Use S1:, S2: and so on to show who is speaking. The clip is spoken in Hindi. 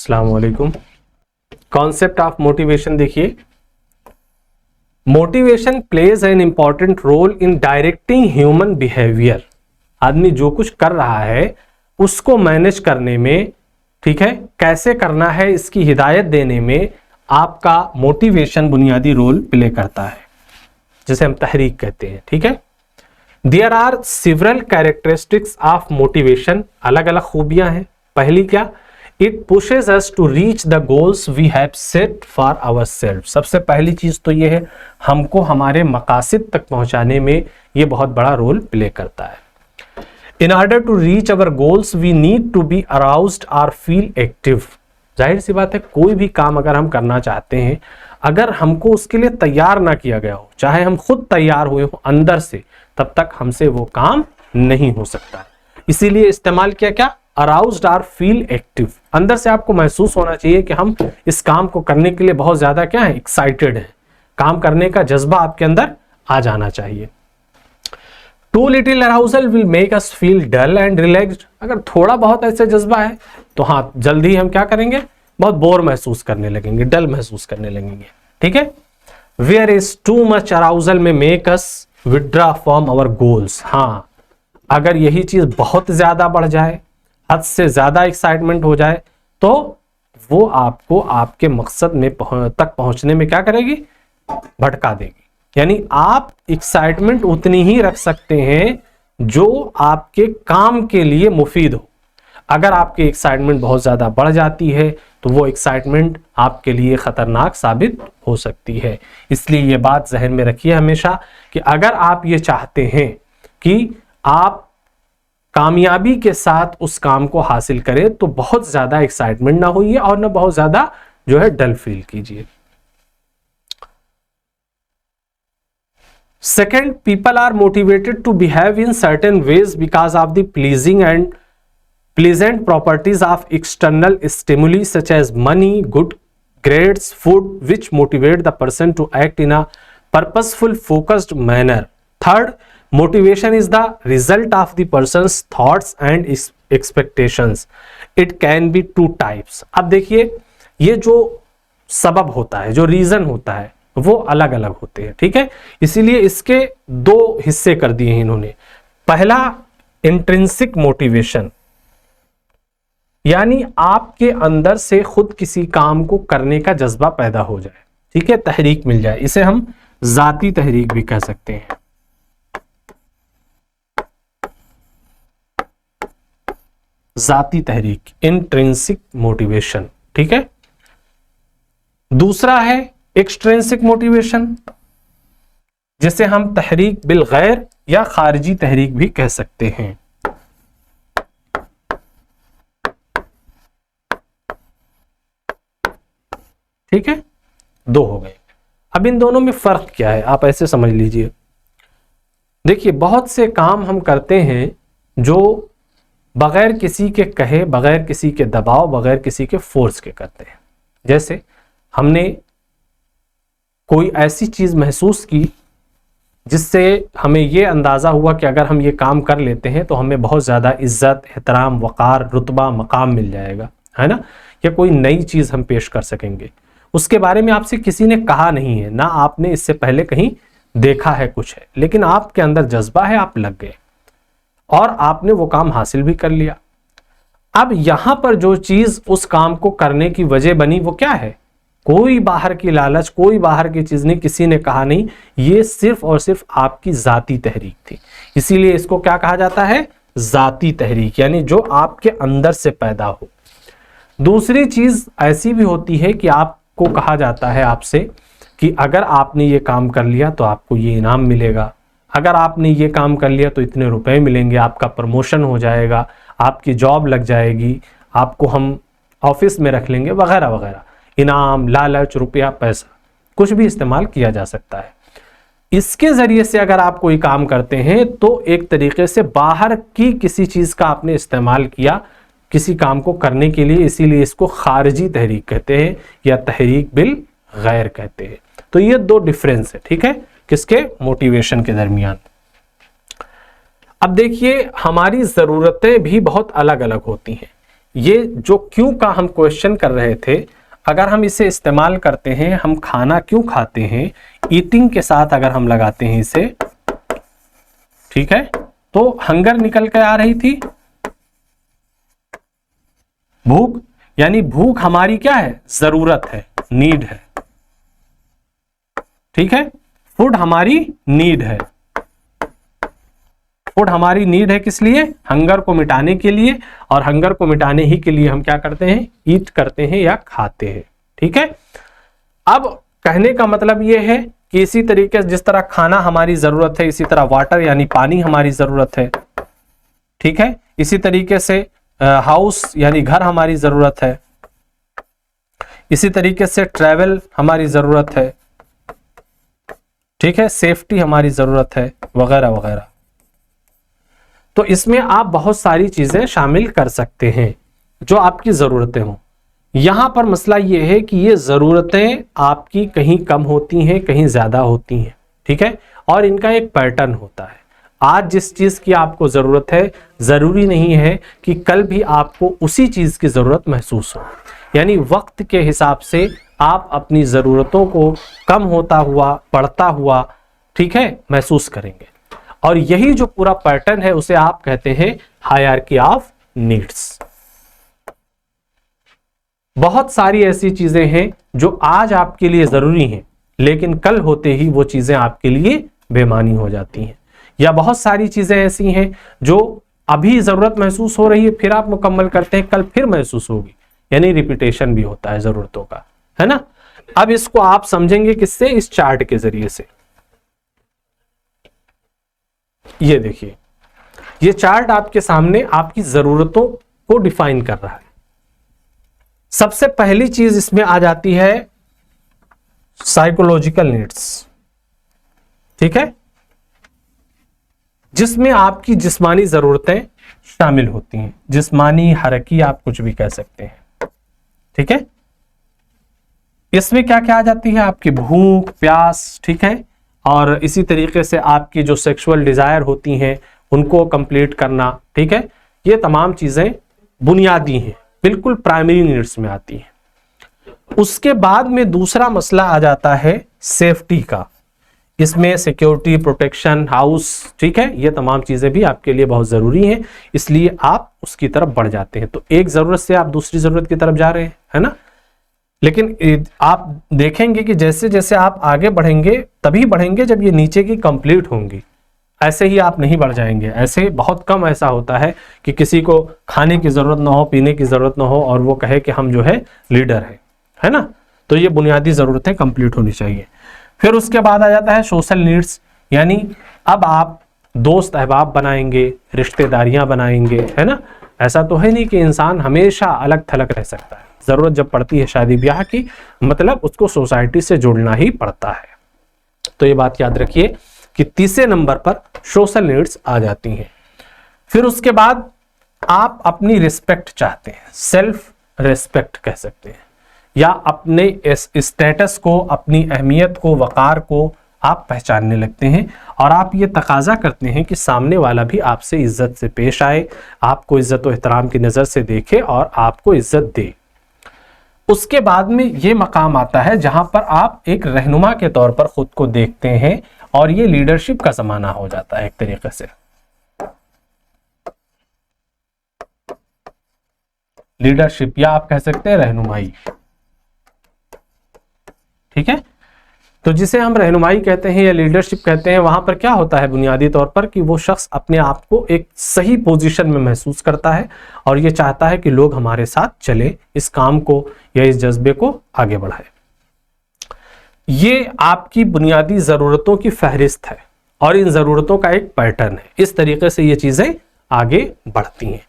S1: अस्सलाम वालेकुम। कॉन्सेप्ट ऑफ मोटिवेशन देखिए, motivation plays an important role in directing human behaviour. आदमी जो कुछ कर रहा है उसको मैनेज करने में, ठीक है, कैसे करना है इसकी हिदायत देने में आपका मोटिवेशन बुनियादी रोल प्ले करता है, जिसे हम तहरीक कहते हैं। ठीक है, there are several characteristics of motivation. अलग अलग खूबियां हैं। पहली क्या, it pushes us to reach the goals we have set for ourself. सबसे पहली चीज तो ये है, हमको हमारे मकासद तक पहुंचाने में ये बहुत बड़ा रोल प्ले करता है। In order to reach our goals we need to be aroused और फील एक्टिव। जाहिर सी बात है, कोई भी काम अगर हम करना चाहते हैं, अगर हमको उसके लिए तैयार ना किया गया हो, चाहे हम खुद तैयार हुए हो अंदर से, तब तक हमसे वो काम नहीं हो सकता है। इसीलिए इस्तेमाल किया क्या, अराउज्ड और फील एक्टिव। अंदर से आपको महसूस होना चाहिए कि हम इस काम को करने के लिए बहुत ज्यादा क्या है, एक्साइटेड है। काम करने का जज्बा आपके अंदर आ जाना चाहिए। Too little arousal will make us feel dull and relaxed. अगर थोड़ा बहुत ऐसे जज्बा है तो हाँ, जल्दी ही हम क्या करेंगे, बहुत बोर महसूस करने लगेंगे, डल महसूस करने लगेंगे। ठीक है, where is too much arousal में make us withdraw from our goals. हाँ, अगर यही चीज बहुत ज्यादा बढ़ जाए, हद से ज्यादा एक्साइटमेंट हो जाए, तो वो आपको आपके मकसद में तक पहुंचने में क्या करेगी, भटका देगी। यानी आप एक्साइटमेंट उतनी ही रख सकते हैं जो आपके काम के लिए मुफीद हो। अगर आपकी एक्साइटमेंट बहुत ज्यादा बढ़ जाती है तो वो एक्साइटमेंट आपके लिए खतरनाक साबित हो सकती है। इसलिए ये बात जहन में रखिए हमेशा कि अगर आप ये चाहते हैं कि आप कामयाबी के साथ उस काम को हासिल करें, तो बहुत ज्यादा एक्साइटमेंट ना होइए और ना बहुत ज्यादा जो है डल फील कीजिए। Second, people are motivated to behave in certain ways because of the pleasing and pleasant properties of external stimuli such as money, good grades, food, which motivate the person to act in a purposeful, focused manner. Third, motivation is the result of the person's thoughts and expectations. It can be two types. अब देखिए, ये जो सबब होता है, जो रीजन होता है, वो अलग अलग होते हैं। ठीक है, इसीलिए इसके दो हिस्से कर दिए हैं इन्होंने। पहला, इंट्रिंसिक मोटिवेशन, यानी आपके अंदर से खुद किसी काम को करने का जज्बा पैदा हो जाए, ठीक है, तहरीक मिल जाए। इसे हम जाती तहरीक भी कह सकते हैं। जाती तहरीक, इंट्रिंसिक मोटिवेशन। ठीक है, दूसरा है एक्सट्रिंसिक मोटिवेशन, जिसे हम तहरीक बिल गैर या खारिजी तहरीक भी कह सकते हैं। ठीक है, दो हो गए। अब इन दोनों में फर्क क्या है, आप ऐसे समझ लीजिए। देखिए, बहुत से काम हम करते हैं जो बगैर किसी के कहे, बगैर किसी के दबाव, बगैर किसी के फोर्स के करते हैं। जैसे हमने कोई ऐसी चीज महसूस की जिससे हमें यह अंदाजा हुआ कि अगर हम ये काम कर लेते हैं तो हमें बहुत ज्यादा इज्जत, एहतराम, वकार, रुतबा, मकाम मिल जाएगा, है ना, या कोई नई चीज हम पेश कर सकेंगे। उसके बारे में आपसे किसी ने कहा नहीं है, ना आपने इससे पहले कहीं देखा है कुछ है, लेकिन आपके अंदर जज्बा है, आप लग गए और आपने वो काम हासिल भी कर लिया। अब यहां पर जो चीज उस काम को करने की वजह बनी वो क्या है, कोई बाहर की लालच, कोई बाहर की चीज नहीं, किसी ने कहा नहीं, ये सिर्फ और सिर्फ आपकी जाती तहरीक थी। इसीलिए इसको क्या कहा जाता है, जाती तहरीक, यानी जो आपके अंदर से पैदा हो। दूसरी चीज ऐसी भी होती है कि आपको कहा जाता है आपसे कि अगर आपने ये काम कर लिया तो आपको ये इनाम मिलेगा, अगर आपने ये काम कर लिया तो इतने रुपए मिलेंगे, आपका प्रमोशन हो जाएगा, आपकी जॉब लग जाएगी, आपको हम ऑफिस में रख लेंगे, वगैरह वगैरह। इनाम, लालच, रुपया, पैसा, कुछ भी इस्तेमाल किया जा सकता है। इसके जरिए से अगर आप कोई काम करते हैं तो एक तरीके से बाहर की किसी चीज का आपने इस्तेमाल किया किसी काम को करने के लिए, इसीलिए इसको खारिजी तहरीक कहते हैं या तहरीक बिल गैर कहते हैं। तो ये दो डिफरेंस है, ठीक है, किसके, मोटिवेशन के दरमियान। अब देखिए, हमारी जरूरतें भी बहुत अलग अलग होती हैं, ये जो क्यों का हम क्वेश्चन कर रहे थे, अगर हम इसे इस्तेमाल करते हैं, हम खाना क्यों खाते हैं, ईटिंग के साथ अगर हम लगाते हैं इसे, ठीक है, तो हंगर निकल के आ रही थी, भूख, यानी भूख हमारी क्या है, जरूरत है, नीड है, ठीक है। फूड हमारी नीड है, फूड हमारी नीड है किस लिए, हंगर को मिटाने के लिए, और हंगर को मिटाने ही के लिए हम क्या करते हैं, ईट करते हैं या खाते हैं, ठीक है। अब कहने का मतलब यह है कि इसी तरीके से जिस तरह खाना हमारी जरूरत है, इसी तरह वाटर यानी पानी हमारी जरूरत है, ठीक है। इसी तरीके से हाउस यानी घर हमारी जरूरत है, इसी तरीके से ट्रैवल हमारी जरूरत है, ठीक है, सेफ्टी हमारी जरूरत है, वगैरह वगैरह। तो इसमें आप बहुत सारी चीजें शामिल कर सकते हैं जो आपकी जरूरतें हों। यहां पर मसला यह है कि ये जरूरतें आपकी कहीं कम होती हैं, कहीं ज्यादा होती हैं, ठीक है, और इनका एक पैटर्न होता है। आज जिस चीज की आपको जरूरत है, जरूरी नहीं है कि कल भी आपको उसी चीज की जरूरत महसूस हो। यानी वक्त के हिसाब से आप अपनी जरूरतों को कम होता हुआ, बढ़ता हुआ, ठीक है, महसूस करेंगे। और यही जो पूरा पैटर्न है उसे आप कहते हैं हायरार्की ऑफ नीड्स। बहुत सारी ऐसी चीजें हैं जो आज आपके लिए जरूरी हैं, लेकिन कल होते ही वो चीजें आपके लिए बेमानी हो जाती हैं। या बहुत सारी चीजें ऐसी हैं जो अभी जरूरत महसूस हो रही है, फिर आप मुकम्मल करते हैं, कल फिर महसूस होगी, यानी रिपीटेशन भी होता है जरूरतों का, है ना। अब इसको आप समझेंगे किससे, इस चार्ट के जरिए से। ये देखिए, ये चार्ट आपके सामने आपकी जरूरतों को डिफाइन कर रहा है। सबसे पहली चीज इसमें आ जाती है साइकोलॉजिकल नीड्स, ठीक है, जिसमें आपकी जिस्मानी जरूरतें शामिल होती हैं। जिस्मानी, हरकी, आप कुछ भी कह सकते हैं, ठीक है। इसमें क्या क्या आ जाती है, आपकी भूख, प्यास, ठीक है, और इसी तरीके से आपकी जो सेक्सुअल डिजायर होती हैं उनको कंप्लीट करना, ठीक है। ये तमाम चीजें बुनियादी हैं, बिल्कुल प्राइमरी नीड्स में आती हैं। उसके बाद में दूसरा मसला आ जाता है सेफ्टी का। इसमें सिक्योरिटी, प्रोटेक्शन, हाउस, ठीक है, ये तमाम चीजें भी आपके लिए बहुत जरूरी हैं, इसलिए आप उसकी तरफ बढ़ जाते हैं। तो एक जरूरत से आप दूसरी जरूरत की तरफ जा रहे हैं, है ना। लेकिन आप देखेंगे कि जैसे जैसे आप आगे बढ़ेंगे तभी बढ़ेंगे जब ये नीचे की कंप्लीट होंगी, ऐसे ही आप नहीं बढ़ जाएंगे। ऐसे बहुत कम ऐसा होता है कि किसी को खाने की जरूरत ना हो, पीने की जरूरत ना हो और वो कहे कि हम जो है लीडर है ना। तो ये बुनियादी जरूरतें कंप्लीट होनी चाहिए। फिर उसके बाद आ जाता है सोशल नीड्स, यानी अब आप दोस्त अहबाब बनाएंगे, रिश्तेदारियां बनाएंगे, है ना। ऐसा तो है नहीं कि इंसान हमेशा अलग थलग रह सकता है। जरूरत जब पड़ती है शादी ब्याह की, मतलब उसको सोसाइटी से जुड़ना ही पड़ता है। तो ये बात याद रखिए कि तीसरे नंबर पर सोशल नीड्स आ जाती हैं। फिर उसके बाद आप अपनी रिस्पेक्ट चाहते हैं, सेल्फ रिस्पेक्ट कह सकते हैं, या अपने इस स्टेटस को, अपनी अहमियत को, वकार को आप पहचानने लगते हैं और आप ये तकाजा करते हैं कि सामने वाला भी आपसे इज्जत से पेश आए, आपको इज्जत और एहतराम की नजर से देखे और आपको इज्जत दे। उसके बाद में ये मकाम आता है जहां पर आप एक रहनुमा के तौर पर खुद को देखते हैं और ये लीडरशिप का जमाना हो जाता है एक तरीके से। लीडरशिप या आप कह सकते हैं रहनुमाई, ठीक है। तो जिसे हम रहनुमाई कहते हैं या लीडरशिप कहते हैं, वहां पर क्या होता है बुनियादी तौर पर कि वो शख्स अपने आप को एक सही पोजीशन में महसूस करता है और ये चाहता है कि लोग हमारे साथ चले, इस काम को या इस जज्बे को आगे बढ़ाए। ये आपकी बुनियादी जरूरतों की फहरिस्त है और इन जरूरतों का एक पैटर्न है। इस तरीके से ये चीजें आगे बढ़ती हैं।